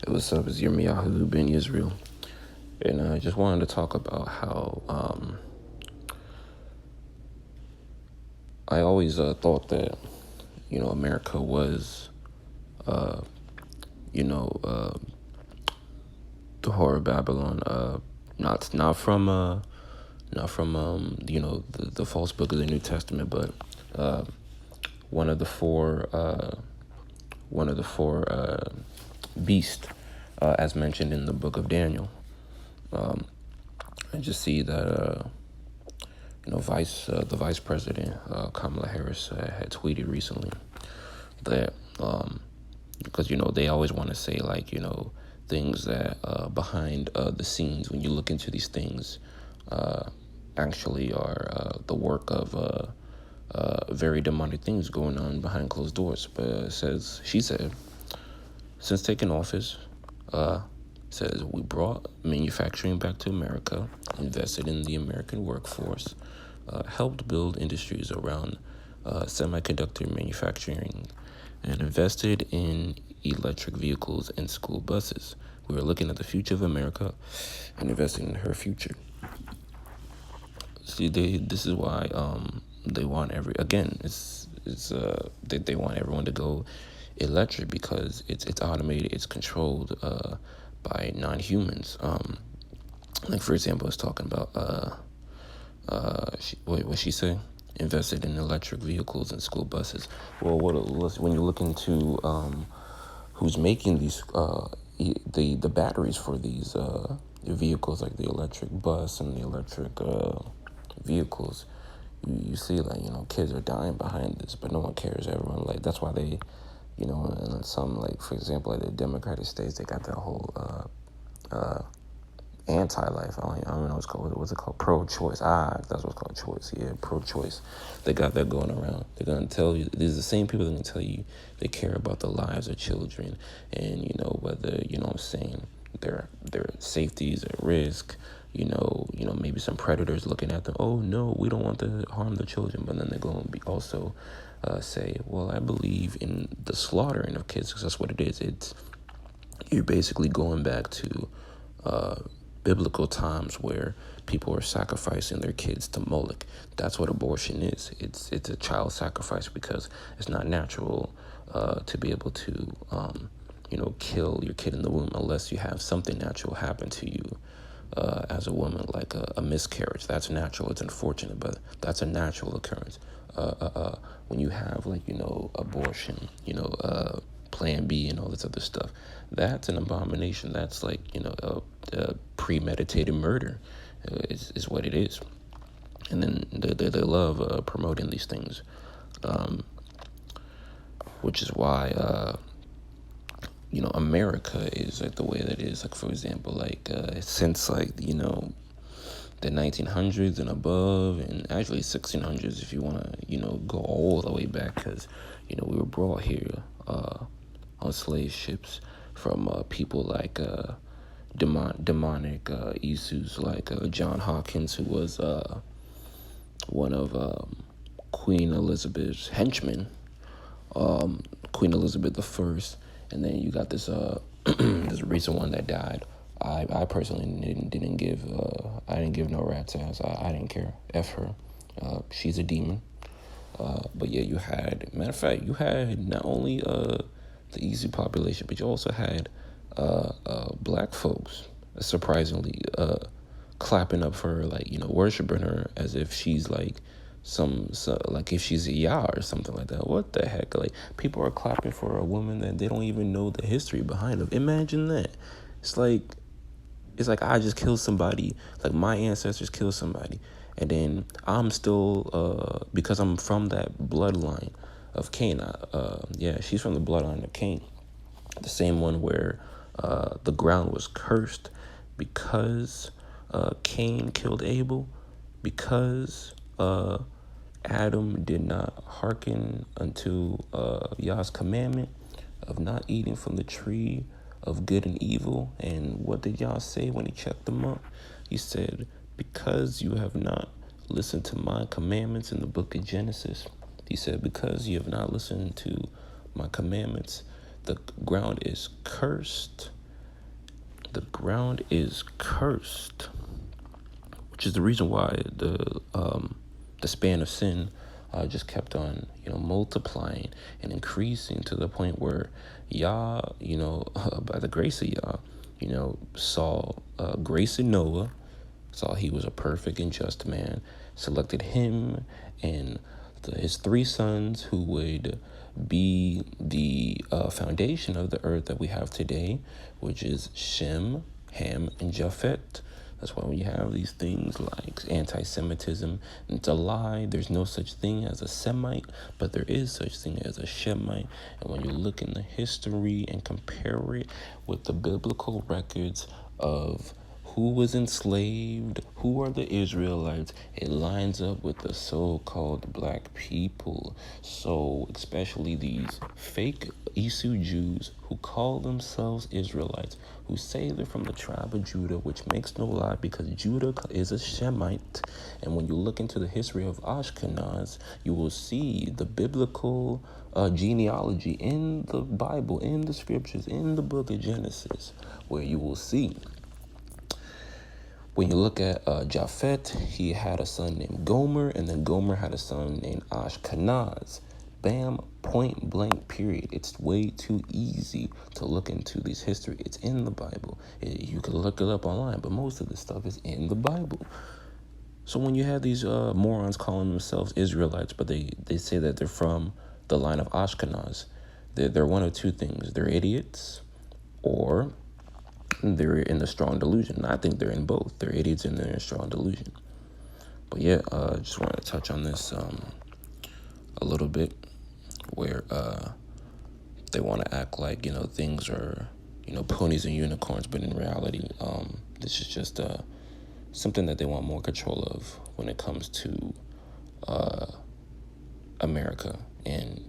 Hey, what's up? It's Yirmiyahu Ben Israel. And I just wanted to talk about how I always thought that, America was, you know, uh, the horror of Babylon. Not from the false book of the New Testament, but one of the four beasts, as mentioned in the book of Daniel. I just see that the vice president Kamala Harris had tweeted recently that because they always want to say like things that behind the scenes when you look into these things actually are the work of very demonic things going on behind closed doors. But she said, since taking office, says we brought manufacturing back to America, invested in the American workforce, helped build industries around semiconductor manufacturing, and invested in electric vehicles and school buses. We were looking at the future of America and investing in her future. See, this is why they want they want everyone to go electric because it's automated, it's controlled by non-humans. Like for example, I was talking about what she say? Invested in electric vehicles and school buses. Well, when you look into who's making these the batteries for these vehicles, like the electric bus and the electric vehicles, you see like kids are dying behind this, but no one cares. Everyone like that's why they, in some like for example like the Democratic states, they got that whole anti-life. I don't know what's it called? Pro-choice. That's what's called choice. Yeah, pro-choice. They got that going around. They're gonna tell you. These are the same people that are gonna tell you they care about the lives of children, and whether what I'm saying their safety is at risk. Maybe some predators looking at them. Oh no, we don't want to harm the children, but then they're going to be also say, well, I believe in the slaughtering of kids because that's what it is. You're basically going back to biblical times where people are sacrificing their kids to Moloch. That's what abortion is. It's a child sacrifice because it's not natural to be able to kill your kid in the womb unless you have something natural happen to you as a woman, like a miscarriage. That's natural. It's unfortunate, but that's a natural occurrence. When you have abortion, Plan B and all this other stuff, that's an abomination. That's like a premeditated murder, is what it is. And then they love promoting these things, which is why America is like the way that it is. Like for example, like since like the 1900s and above, and actually 1600s if you want to go all the way back, because we were brought here on slave ships from people like demonic Isus, like John Hawkins, who was one of Queen Elizabeth's henchmen, Queen Elizabeth I. And then you got this this recent one that died. I personally didn't give I didn't give no rat's ass. I didn't care. F her. She's a demon. But yeah, matter of fact, you had not only the easy population, but you also had black folks surprisingly clapping up for her, like worshiping her as if she's like like if she's a Yah or something like that. What the heck? Like people are clapping for a woman that they don't even know the history behind them. Imagine that. It's like I just killed somebody, like my ancestors killed somebody, and then I'm still because I'm from that bloodline of Cain. Yeah, she's from the bloodline of Cain, the same one where the ground was cursed because Cain killed Abel, because Adam did not hearken unto Yah's commandment of not eating from the tree of good and evil. And what did Yah say when he checked them up? He said, because you have not listened to my commandments in the book of Genesis. He said, because you have not listened to my commandments, the ground is cursed the ground is cursed, which is the reason why the span of sin just kept on, multiplying and increasing to the point where Yah, by the grace of Yah, saw grace in Noah, saw he was a perfect and just man, selected him and his three sons who would be the foundation of the earth that we have today, which is Shem, Ham, and Japheth. That's why when you have these things like anti-Semitism, it's a lie. There's no such thing as a Semite, but there is such thing as a Shemite. And when you look in the history and compare it with the biblical records of who was enslaved, who are the Israelites, it lines up with the so-called black people. So especially these fake Isu Jews who call themselves Israelites, who say they're from the tribe of Judah, which makes no lie because Judah is a Shemite. And when you look into the history of Ashkenaz, you will see the biblical genealogy in the Bible, in the scriptures, in the book of Genesis, where you will see, when you look at Japheth, he had a son named Gomer, and then Gomer had a son named Ashkenaz. Bam, point blank, period. It's way too easy to look into this history. It's in the Bible. You can look it up online, but most of this stuff is in the Bible. So when you have these morons calling themselves Israelites, but they say that they're from the line of Ashkenaz, they're one of two things. They're idiots, or they're in the strong delusion. I think they're in both. They're idiots and they're in strong delusion. But yeah, just wanted to touch on this a little bit, where they want to act like, things are, ponies and unicorns, but in reality, this is just something that they want more control of when it comes to America and,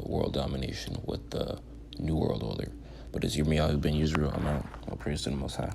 world domination with the New World Order. But it's your me, I've been Israel. I'm out. All praise to the Most High.